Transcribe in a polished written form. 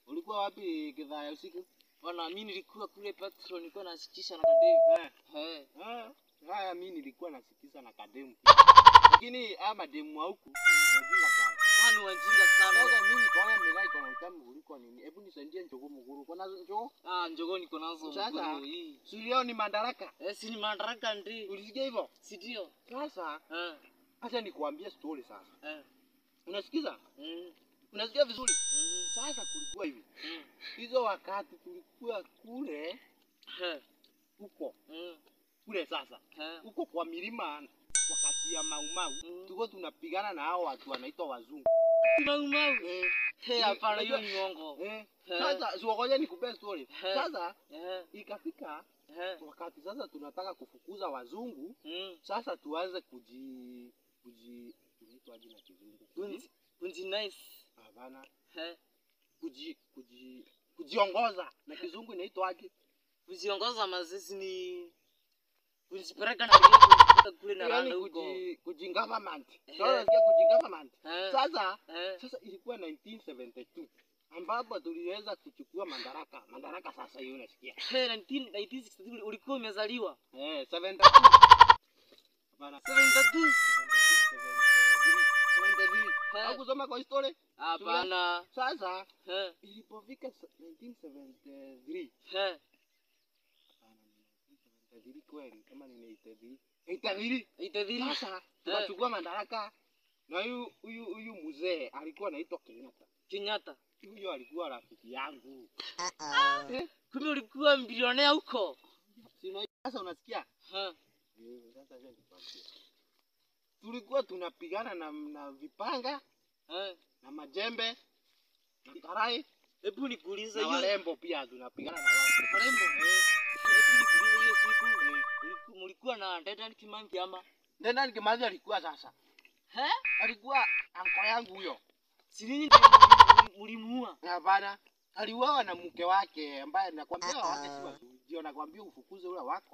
Ulikuwa wapi kidhaa ya usiku? Bwana mimi nilikuwa kule Petro, nilikuwa nasikiza na kademu. Haya mimi nilikuwa nasikiza na kademu. Lakini ama demu wa huku wajinga sana. Ni wajinga sana. Sasa mimi nikaona mlai kwa utamu kuliko nini? Hebu nisaidie njogoo mguru. Kuna njogoo? Njogoo niko nazo. Sasa hii. Sio ni madaraka. Si ni madaraka ndi. Ulisikia hivyo? Si ndio? Sasa acha nikuambie story sasa. Unasikiza? Unasikia vizuri? Sasa kulikuwa hivi. Hizo wakati tulikuwa kule huko. Kule sasa. Huko kwa milima wakati ya Maumau. Tulikuwa tunapigana na hao watu wanaitwa wazungu. Maumau? Hapana hiyo ni uongo. Sasa ngoja nikupe story. Sasa ikafika wakati sasa tunataka kufukuza wazungu. Sasa tuanze inaitwa jina kizungu. Nice. Hapana. Kujiongoza na kizungu inaitwa aje? Kujiongoza mazesi ni kujipeleka na kule na randa huko. Kujingovernment. Sasa nasikia kujingovernment. Sasa ilikuwa 1972 ambapo tuliweza kuchukua madaraka sasa hiyo unasikia. 1962 ulikuwa umezaliwa? 72. Hapana. 72. Hakusoma kwa historia? Hapana. Sasa ilipofika 1973. Kweli kama ni 83. Sasa tukachukua madaraka na huyu mzee alikuwa anaitwa Kenyatta. Huyo alikuwa rafiki yangu. Kumbe ulikuwa bilionea huko? Sasa unasikia? Sasa nikwambia. Tulikuwa tunapigana na vipanga, na majembe, na karai. Hebu nikuulize hiyo. Na warembo pia tunapigana na wao. Warembo? Hebu nikuulize hiyo siku mlikuwa na Dedan Kimathi ama? Dedan Kimathi alikuwa sasa. Alikuwa anko yangu huyo. Si nini mlimuua? Hapana. Aliuawa na mke wake ambaye nakwambia wake si watu. Ndio nakwambia ufukuze ule wako.